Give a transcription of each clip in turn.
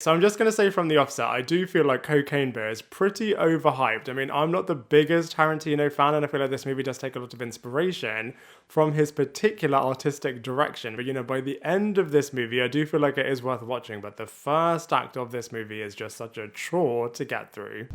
So I'm just going to say from the offset, I do feel like Cocaine Bear is pretty overhyped. I mean, I'm not the biggest Tarantino fan, and I feel like this movie does take a lot of inspiration from his particular artistic direction. But you know, by the end of this movie, I do feel like it is worth watching, but the first act of this movie is just such a chore to get through.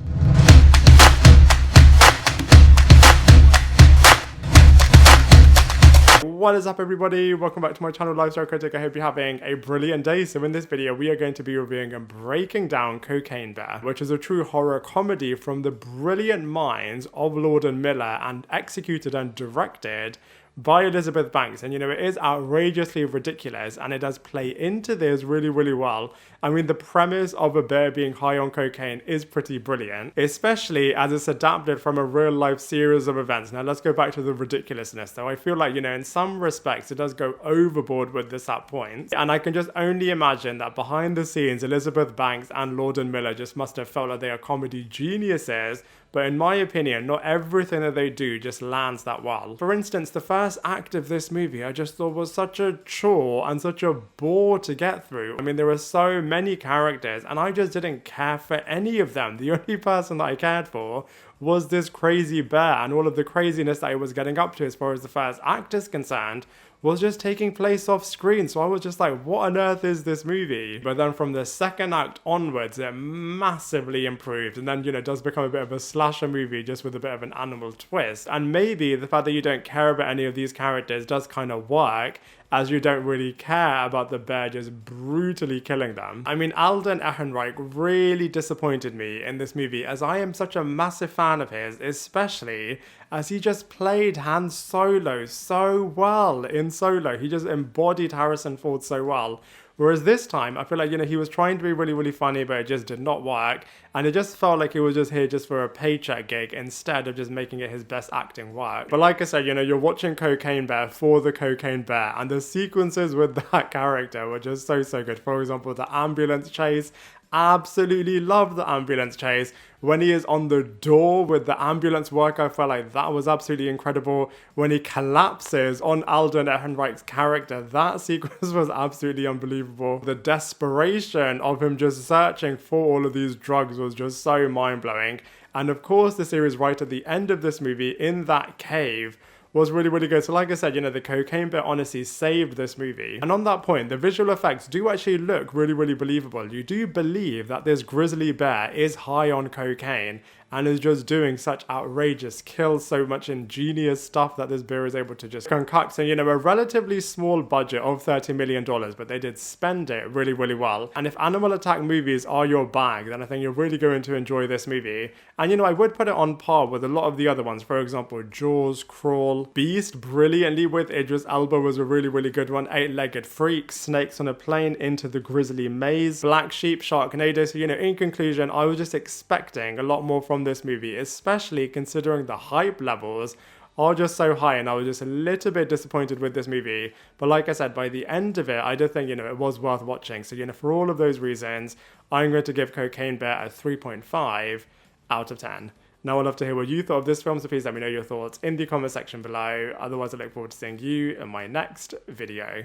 What is up, everybody? Welcome back to my channel, Lifestyle Critic. I hope you're having a brilliant day. So in this video, we are going to be reviewing and breaking down Cocaine Bear, which is a true horror comedy from the brilliant minds of Lord and Miller and executed and directed by Elizabeth Banks. And you know, it is outrageously ridiculous and it does play into this really well. I mean, the premise of a bear being high on cocaine is pretty brilliant, especially as it's adapted from a real life series of events. Now let's go back to the ridiculousness though. I feel like, you know, in some respects it does go overboard with this at points, and I can just only imagine that behind the scenes Elizabeth Banks and Lord and Miller just must have felt like they are comedy geniuses. But in my opinion, not everything that they do just lands that well. For instance, the first act of this movie I just thought was such a chore and such a bore to get through. I mean, there were so many characters and I just didn't care for any of them. The only person that I cared for was this crazy bear, and all of the craziness that he was getting up to as far as the first act is concerned was just taking place off screen. So I was just like, what on earth is this movie? But then from the second act onwards, it massively improved, and then, you know, does become a bit of a slasher movie just with a bit of an animal twist. And maybe the fact that you don't care about any of these characters does kind of work, as you don't really care about the bear just brutally killing them. I mean, Alden Ehrenreich really disappointed me in this movie, as I am such a massive fan of his, especially as he just played Han Solo so well in Solo. He just embodied Harrison Ford so well. Whereas this time, I feel like, you know, he was trying to be really funny, but it just did not work. And it just felt like he was just here just for a paycheck gig instead of just making it his best acting work. But like I said, you know, you're watching Cocaine Bear for the Cocaine Bear, and the sequences with that character were just so good. For example, the ambulance chase. Absolutely love the ambulance chase. When he is on the door with the ambulance worker, I felt like that was absolutely incredible. When he collapses on Alden Ehrenreich's character, that sequence was absolutely unbelievable. The desperation of him just searching for all of these drugs was just so mind-blowing. And of course, the series right at the end of this movie in that cave was really good. So like I said, you know, the Cocaine Bear honestly saved this movie. And on that point, the visual effects do actually look really believable. You do believe that this grizzly bear is high on cocaine and is just doing such outrageous kills, so much ingenious stuff that this bear is able to just concoct. So, you know, a relatively small budget of $30 million, but they did spend it really well. And if animal attack movies are your bag, then I think you're really going to enjoy this movie. And, you know, I would put it on par with a lot of the other ones. For example, Jaws, Crawl, Beast, brilliantly with Idris Elba was a really good one. Eight-Legged Freak, Snakes on a Plane, Into the Grizzly Maze, Black Sheep, Sharknado. So, you know, in conclusion, I was just expecting a lot more from this movie, especially considering the hype levels are just so high, and I was just a little bit disappointed with this movie. But like I said, by the end of it, I did think, you know, it was worth watching. So, you know, for all of those reasons, I'm going to give Cocaine Bear a 3.5 out of 10. Now I'd love to hear what you thought of this film, so please let me know your thoughts in the comment section below. Otherwise, I look forward to seeing you in my next video.